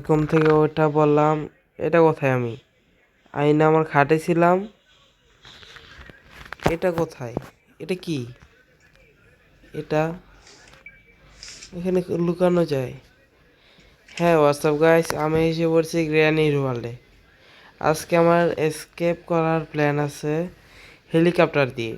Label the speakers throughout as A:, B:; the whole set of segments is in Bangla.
A: ঘুম থেকে ওঠা বললাম, এটা কোথায়? আমি আইনা আমার খাটে ছিলাম। এটা কোথায়? এটা কি? এটা এখানে লুকানো যায়? হ্যাঁ হোয়াটসঅ্যাপ গাইস, আমি এসে পড়ছি গ্র্যানির ওয়ার্ল্ডে। আজকে আমার এসকেপ করার প্ল্যান আছে হেলিকপ্টার দিয়ে।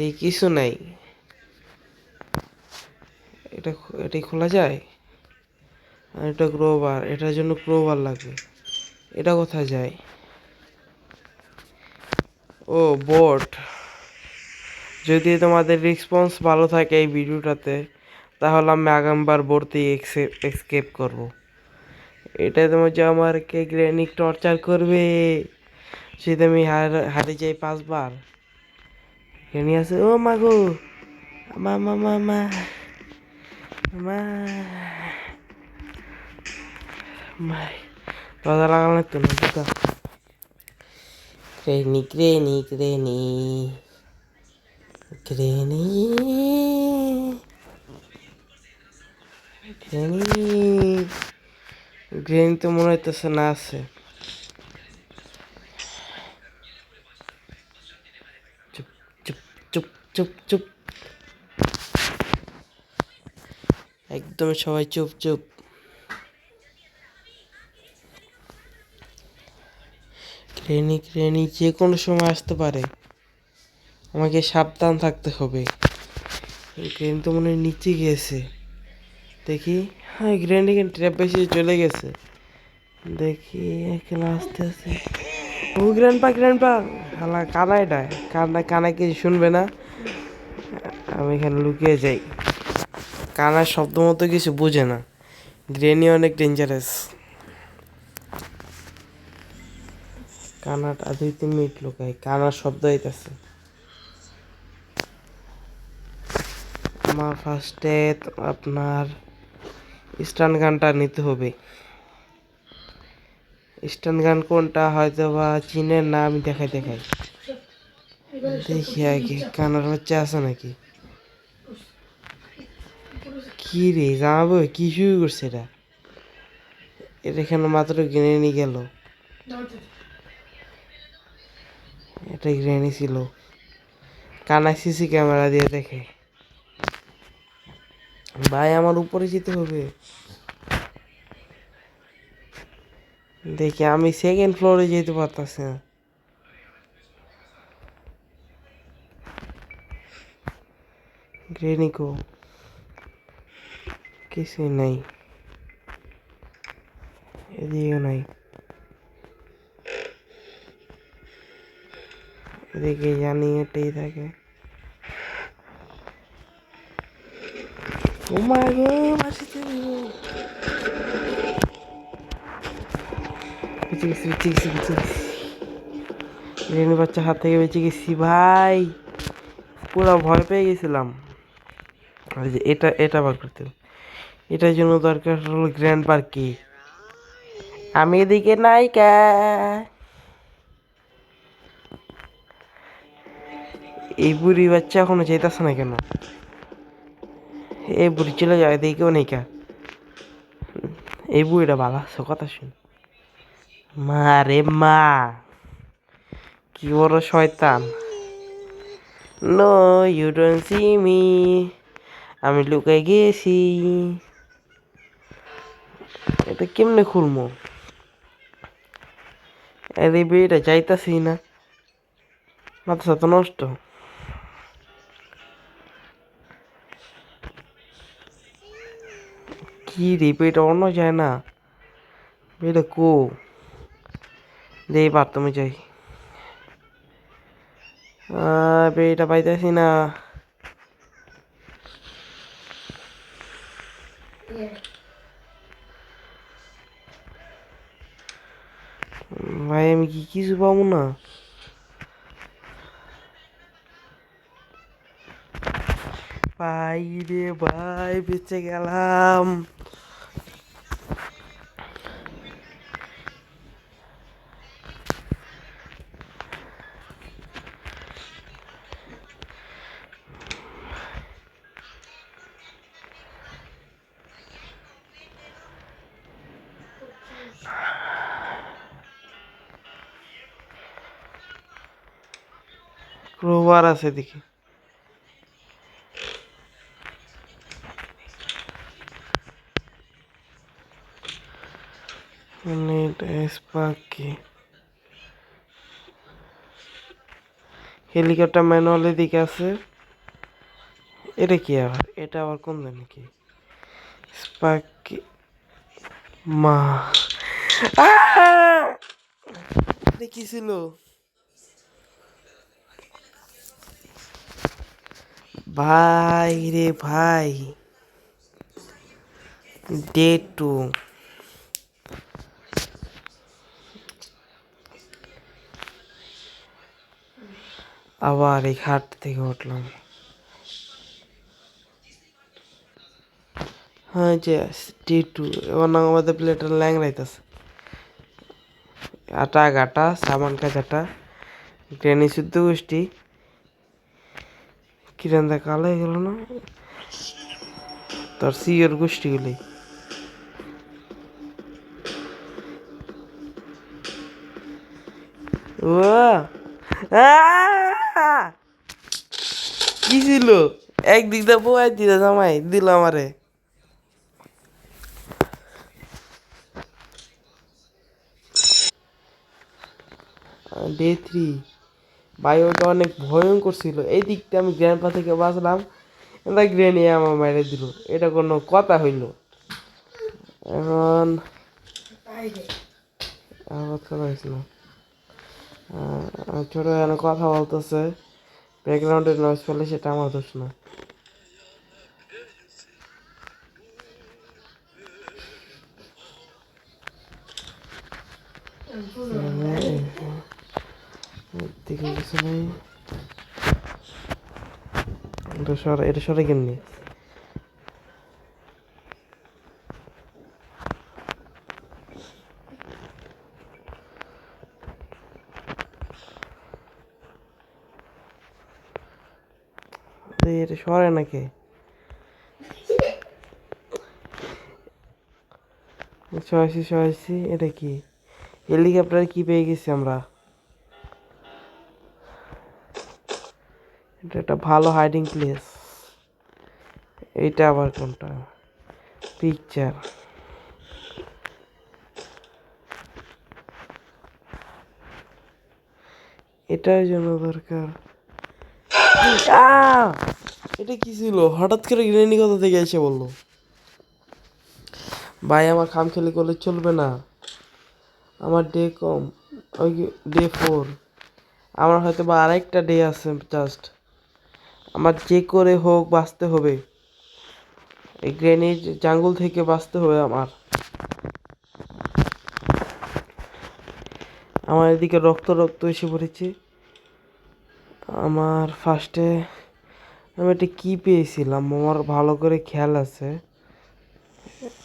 A: এই কিছু নাই। এটা এটাই খোলা যায়? আর এটা ক্রোবার, এটার জন্য ক্রোবার লাগবে। এটা কোথায় যায়? ও বোট। যদি তোমাদের রেসপন্স ভালো থাকে এই ভিডিওটাতে, তাহলে আমি আগামীবার বোট দিয়ে এসকেপ করব। এটা তোমার যে আমাকে গ্রেনিক টর্চার করবে, সেটা আমি হারে যাই 5 বার। গ্রেনি আছে, ও মা গো, মা মা মা মা মা মা, দরজা লাগানো তো না দুটা। গ্রেনি গ্রেনি গ্রেনি গ্রেনি গ্রেনি গ্রেনি তো মনে হইতেছে না আছে। চুপ চুপ চুপ চুপ চুপ, একদম সবাই চুপ চুপ। গ্রেনি গ্রেনি যে কোনো সময় আসতে পারে, আমাকে সাবধান থাকতে হবে। গ্রেনি তো মনে হয় নিচে গিয়েছে, দেখি। হ্যাঁ গ্রেনি ট্র্যাপ বেশি চলে গেছে, দেখি এখানে আস্তে আস্তে। ও গ্র্যান্ডপা গ্র্যান্ডপা, হালা কানাই ডায়, কানাই কিছু শুনবে না। আমি এখানে লুকিয়ে যাই। কানার শব্দ মতো কিছু বুঝে না। গ্রেনি অনেক ডেঞ্জারাস। কানাটা 2-3 মিনিট লুকাই, কানার শব্দ হইতেছে। আমার ফার্স্টে আপনার স্টান গানটা নিতে হবে। স্টান গান কোনটা হয়তো বা চীনের না, আমি দেখাই দেখাই দেখি আগে। কানার বাচ্চা আছে নাকি? কি রে জামাবো, কি শুরু করছে এটা? এটা এখানে মাত্র গ্রেনি গেল, এটা গ্রেনি ছিল। কানা সিসি ক্যামেরা দিয়ে দেখে। ভাই আমার উপরে যেতে হবে। দেখি আমি সেকেন্ড ফ্লোরে যেতে পারতাছি না। গ্রেনিকো কিছুই নাই, এদিকেও নাই, এদিকে জানি এটাই থাকে। ও মা গো, মাসিতে বেঁচে গেছি বেঁচে গেছি বেঁচে গেছি। গ্রেনি বাচ্চা হাত থেকে বেঁচে গেছি ভাই, পুরো ভয় পেয়ে গেছিলাম। আর যে এটা এটা বার করতে হবে। এটার জন্য দরকার হলো গ্র্যান্ড পার কি। আমি এদিকে নাই কে? এই বুড়ি বাচ্চা এখনো যেতেছে না কেন? এই বুড়ি চলে যায়, এদিকেও নেই কে? এই বুড়িটা ভালো আছে, কথা শুন। মা রে মা, কি বড় শয়তান। No you don't see me, আমি লুকাই গেছি। এটা কেমনে খুলবো? আরে বেটা যাইতাছি না, মাথা তো নষ্ট। কি রে বেটা অন্য যায় না, বেটা কো দে বাথরুমে যাই। বেটা পাইতাছি না। ভাই আমি কি কিছু পাবো না? ভাই রে ভাই, বেঁচে গেলাম। ক্রোবার আছে দেখি। স্পার্ক কি? হেলিকপ্টার ম্যানুয়ালের দিকে আছে। এটা কি আবার? এটা আবার কোন জানি কি? স্পার্ক কি? মা এটা কি ছিল? ভাই রে ভাই, ডে 2। আবার এই খাট থেকে উঠলাম। হ্যাঁ যে ডে 2, এবার না আমাদের প্লেটার ল্যাংড়াইতেছে। আটা গাটা সামান কাজাটা গ্রেনি শুদ্ধ গোষ্ঠী কিরান্দা কালো হয়ে গেল না তোর সিওর গোষ্ঠীগুলি। ও কি ছিল? একদিক দিয়ে বউ দিদা জামাই দিল আমারে। ডে 3 ভাই, ওটা অনেক ভয়ঙ্কর ছিল। এই দিকটা আমি গ্র্যান্ডপা থেকে বাঁচলাম, এটা গ্রেনি আমার মাইরে দিল। এটা কোনো কথা হইল? এখন আমার কথা হয়েছিল ছোট এখানে কথা বলতেছে, ব্যাকগ্রাউন্ডের নয়েজ পেলে সেটা আমার দোষ না। দিকে কিছু নেই। এটা সরে কেমনি? এটা সরে নাকি? সরাইছি। এটা কি? হেলিকপ্টারে কি পেয়ে গেছি আমরা? এটা একটা ভালো হাইডিং প্লেস। এইটা আবার কোনটা? পিকচার। এটার জন্য দরকার। এটা কি ছিল? হঠাৎ করে গ্রেনি কোথা থেকে এসে বললো? ভাই আমার খাম খেলে করলে চলবে না। আমার ডে কম, ওই ডে 4। আমার হয়তো বা আরেকটা ডে আছে জাস্ট। আমার যে করে হোক বাঁচতে হবে, এই গ্রেনির জাঙ্গল থেকে বাঁচতে হবে আমার। আমার এদিকে রক্ত রক্ত এসে পড়েছে। আমার ফার্স্টে আমি একটা কি পেয়েছিলাম, আমার ভালো করে খেয়াল আছে।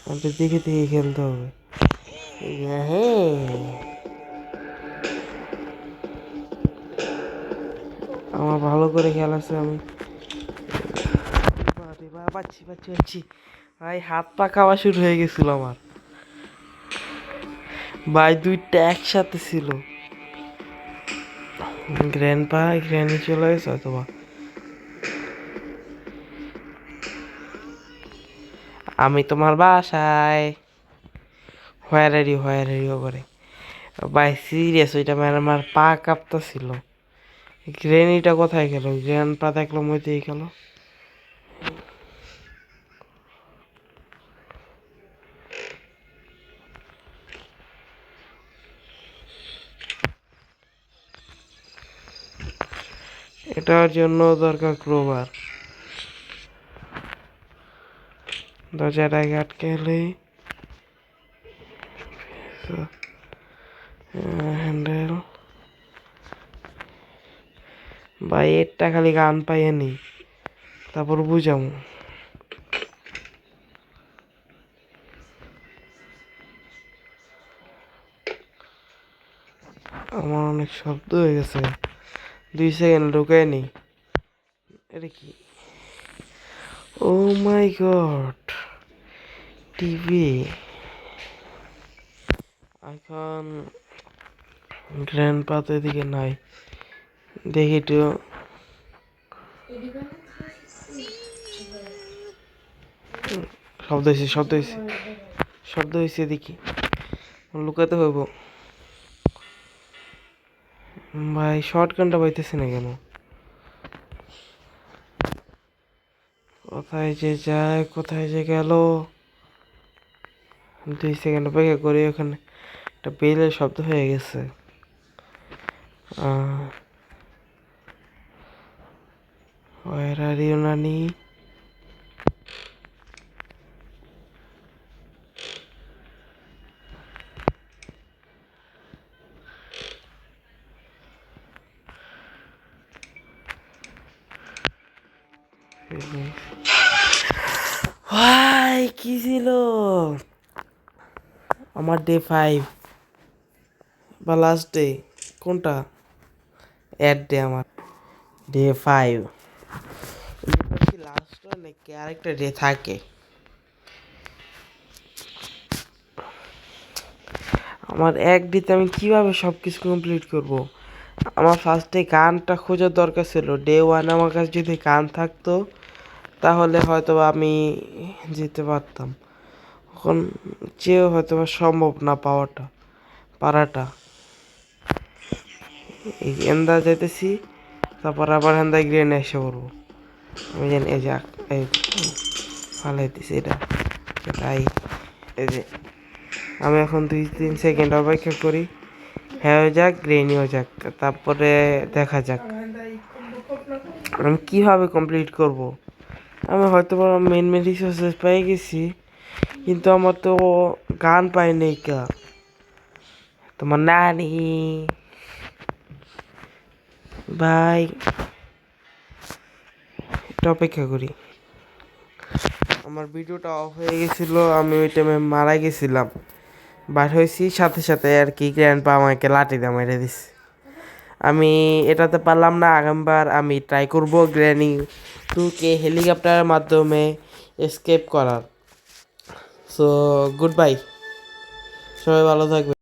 A: আমাকে দেখে দেখে খেলতে হবে। হ্যাঁ, আমার ভালো করে খেয়াল আছে। আমি পাচ্ছি ভাই, হাত পা খাওয়া শুরু হয়ে গেছিল আমার। ভাই দুইটা একসাথে ছিল। গ্র্যানি চলে গেছে অথবা আমি তোমার বাসায়। হোয়ার আর ইউ করে ভাই, সিরিয়াস ওইটা মানে আমার পা কাঁপতেছিল। গ্রেনিটা কোথায় গেল? গ্র্যান্ডপা দেখলো মইতেই গেল। এটার জন্য দরকার ক্রোবার। দরজাটাকে আটকে এলেই হ্যান্ডেল। ভাই এরটা খালি গান পাইয়ে নি, তারপর বুঝাম। আমার অনেক শব্দ হয়ে গেছে, 2 সেকেন্ড ঢুকে নি। এটা কি? ও মাই গড, টিভি। এখন গ্র্যান্ডপা তো এদিকে নাই, দেখি তো। শব্দ হয়েছে, শব্দ হয়েছে, শব্দ হয়েছে, দেখি লুকাতে হইব। ভাই শর্ট গানটা পাইতেছে না কেন? কোথায় যে যায়, কোথায় যে গেল? 2 সেকেন্ড অপেক্ষা করি, ওখানে একটা বেলের শব্দ হয়ে গেছে। Where are you, নানি? ভাই কি ছিল আমার ডে 5 বা লাস্ট ডে? কোনটা? ডে আমার ডে 5। কি লাস্ট নাকি আরেকটা ডে থাকে? আমার এক ডেতে আমি কিভাবে সব কিছু কমপ্লিট করব? আমার ফার্স্টে গানটা খোঁজার দরকার ছিল। ডে 1 আমার কাছে যদি গান থাকতো তাহলে হয়তো আমি যেতে পারতাম। এখন চেয়েও হয়তো সম্ভব না পারাটা। এই এন্দা যাইতেছি, তারপর আবার এন্দায় গ্রেন এসে পড়বো। আমি জানি এই যে এই ফালাইতেছি এটা, তাই এই যে আমি এখন 2-3 সেকেন্ড অপেক্ষা করি, হ্যাঁ হয়ে যাক, গ্রেনিও যাক, তারপরে দেখা যাক আমি কিভাবে কমপ্লিট করব। আমি হয়তো মেন রিসোর্সেস পেয়ে গেছি, কিন্তু আমার তো গান পাই নাই কা। তোমার নানি ভাই, এটা অপেক্ষা করি। আমার ভিডিওটা অফ হয়ে গেছিল, আমি ওই টাইমে মারা গেছিলাম। বার হয়েছি সাথে সাথে আর কি গ্র্যান্ডপা আমাকে লাঠি দিয়ে মেরে দিছে। আমি এটাতে পারলাম না, আগামীবার আমি ট্রাই করব গ্র্যানি 2কে হেলিকপ্টারের মাধ্যমে এসকেপ করার। সো গুড বাই, সবাই ভালো থাকবে।